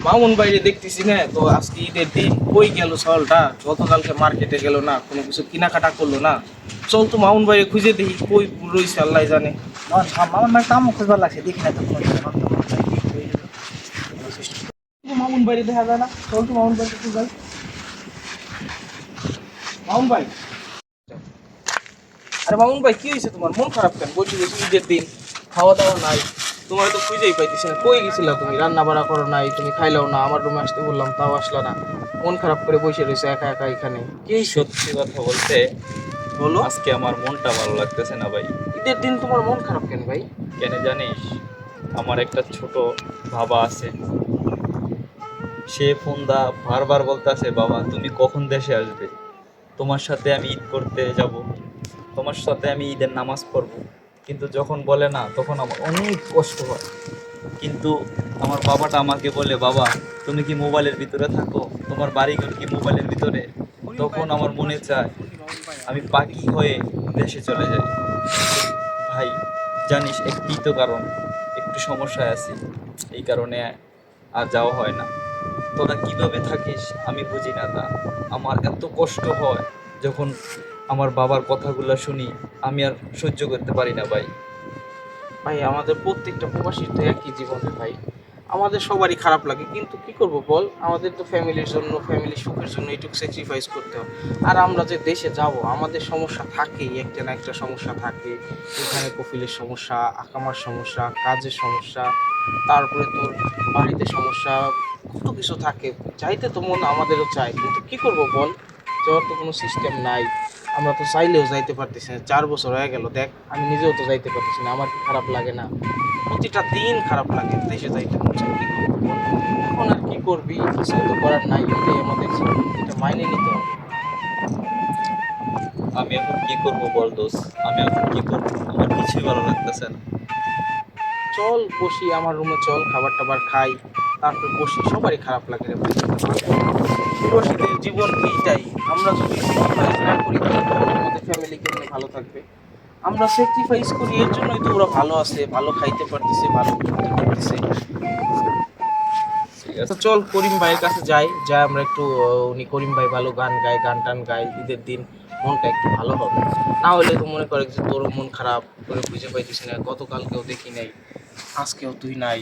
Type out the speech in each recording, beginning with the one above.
মামুন বাইরে দেখতেছি না তো, আজকে ঈদের দিন কই গেল সলটা, গতকালকে মার্কেটে গেল না, কোনো কিছু কেনাকাটা করলো না। চল তো মামুন বাইরে খুঁজে দেখি কই রইছে, আল্লাহ জানে। মামুন ভাই কামও খুঁজবার লাগছে, দেখি না তো মামুন বাইরে দেখা যায় না, চল তো মামুন বাইরে খুঁজে যাই। মামুন ভাই, আরে মামুন ভাই কি হয়েছে তোমার, মন খারাপ কেন? বলছি বলছি ঈদের দিন, খাওয়া দাওয়া নাই, তোমার তো খুঁজেই পাইতেছি না। কই গেছিলা তুমি? রান্না বাড়া করো নাই, তুমি খাইলাও না, আমার রুমে আসতে বললাম তাও আসলা না, মন খারাপ করে বসে রয়েছে একা একা এখানে। কি হয়েছে? সত্যি কথা বলতে বলো। আজকে আমার মনটা ভালো লাগতেছে না ভাই। ঈদের দিন তোমার মন খারাপ কেন ভাই? কেন জানিস, আমার একটা ছোট বাবা আছে, সে ফোনদা বারবার বলতেছে, বাবা তুমি কখন দেশে আসবে, তোমার সাথে আমি ঈদ করতে যাব, তোমার সাথে আমি ঈদের নামাজ পড়ব। কিন্তু যখন বলে না তখন আমার অনেক কষ্ট হয়। কিন্তু আমার বাবাটা আমাকে বলে, বাবা তুমি কি মোবাইলের ভিতরে থাকো, তোমার বাড়িঘর কি মোবাইলের ভিতরে? তখন আমার মনে চায় আমি পাখি হয়ে দেশে চলে যাই। ভাই জানিস একটিই তো কারণ, একটু সমস্যায় আছি, এই কারণে আর যাওয়া হয় না। তোরা কিভাবে থাকিস আমি বুঝি না তা, আমার এত কষ্ট হয় যখন আমার বাবার কথাগুলো শুনি, আমি আর সহ্য করতে পারি না ভাই। ভাই আমাদের প্রত্যেকটা প্রবাসীর তো একই জীবনে ভাই, আমাদের সবারই খারাপ লাগে, কিন্তু কি করব বল, আমাদের তো ফ্যামিলির জন্য, ফ্যামিলির সুখের জন্য এইটুকু স্যাক্রিফাইস করতে হয়। আর আমরা যে দেশে যাব, আমাদের সমস্যা থাকেই, একটা না একটা সমস্যা থাকে। এখানে কফিলের সমস্যা, আকামার সমস্যা, কাজের সমস্যা, তারপরে তোর বাড়িতে সমস্যা, কত কিছু থাকে। চাইতে তো মন আমাদেরও চায়, কিন্তু কি করব বল, যাওয়ার তো কোনো সিস্টেম নাই। আমরা তো চাইলেও যাইতে পারতেছি না, 4 বছর হয়ে গেল, দেখ আমি নিজেও তো যাইতে পারতেছি না। আমার কি খারাপ লাগে না? প্রতিটা দিন খারাপ লাগে, দেশে যাইতে মন চায়, কি করবো বল? এখন আর কি করবি, কিছু তো করার নাই, এটাই আমাদের জীবন, এটা মাইনে নিতে হবে। আমি এখন কি করব বল দোস্ত, আমি এখন কি করব, আমার কিছুই ভালো লাগতেছে না। চল বসি আমার রুমে, চল খাবার টাবার খাই, তারপর বসি। সবারই খারাপ লাগে রে ভাই, প্রবাসীদের জীবন এইটাই। আমরা যদি স্যাক্রিফাইস না করি তাহলে আমাদের ফ্যামিলি কেমনে ভালো থাকবে? আমরা স্যাক্রিফাইস করি, এর জন্যই তো ওরা ভালো আছে, ভালো খাইতে পারতেছে, ভালো করতে পারতেছে। ঠিক তো আছে। চল করিম ভাইয়ের কাছে যাই, যা আমরা একটু উনি করিম ভাই ভালো গান গায়, গান টান গায়, ঈদের দিন মনটা একটু ভালো হবে। না হলে তো মনে করে যে তোর মন খারাপ করে বুঝে পাইতিস না, গতকালকেও দেখি নাই, আজকেও তুই নাই।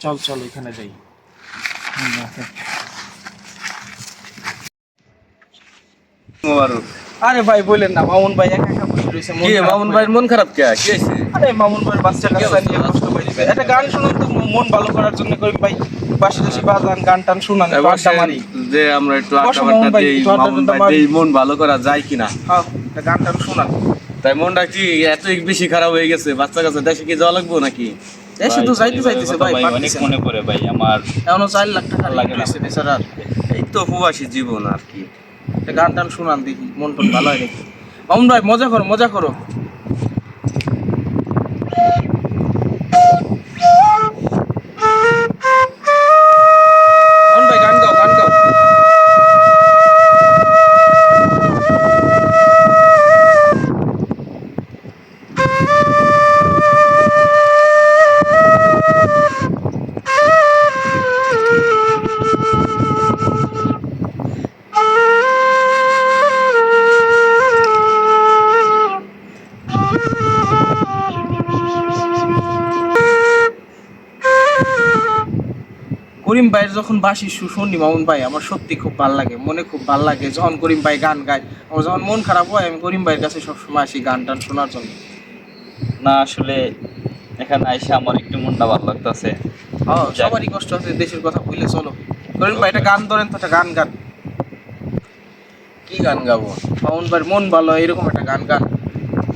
চল চল ওইখানে যাই। মোবারক। আরে ভাই বললেন না, মামুন ভাই একা একা বসে রয়েছে, মন কি খারাপ মামুন করে। ভাইয়ের মন খারাপ কে? কি হয়েছে? আরে মামুন ভাইয়ের বাচ্চা কাচ্চা নিয়ে কষ্ট পাইবে, একটা গান শুনুন তো, মন ভালো করার জন্য করিম ভাই পাশে পাশে বাজান, গান টান শুনান, একটু আড্ডা মারি। যে আমরা একটু বসো আড্ডা মামুন বাড্ডা ভাই, দিই, একটু আড্ডা মামুন টাড্ডা ভাই মারি। দেই, মন ভালো করা যায় কিনা? হ্যাঁ, একটা গান টান শোনান। তাই মনটা কি এত বেশি খারাপ হয়ে গেছে? বাচ্চা কাচ্চা দেশে কি যাওয়া লাগবো নাকি? দেশে তো যাইতে চাইতেছে ভাই, অনেক পারতেছে না। মনে পড়ে ভাই আমার। এখনো 4 লাখ টাকা লাগে না। রয়েছে বেচারার। এই তো প্রবাসী জীবন আর কি। একটা গান টান শোনান দেখি, মন টন ভালো হয় নাকি। মামুন ভাই মজা করো, মজা করো। মামুন ভাই গান গাও, গান গাও। করিম ভাইয়ের যখন বাঁশি শুনি মামুন ভাই, আমার সত্যি খুব ভালো লাগে, মনে খুব ভালো লাগে যখন করিম ভাই গান গায়। আমার যখন মন খারাপ হয়, আমি করিম ভাইয়ের কাছে সবসময় আসি গান টান শোনার জন্য। না আসলে এখানে এসে আমার একটু মনটা ভালো লাগতেছে। হ্যাঁ, সবারই কষ্ট আছে, দেশের কথা বললে চলো। করিম ভাই একটা গান ধরেন তো, একটা গান গান। কি গান গাবো? মামুন ভাইয়ের মন ভালো হয় এরকম একটা গান গান।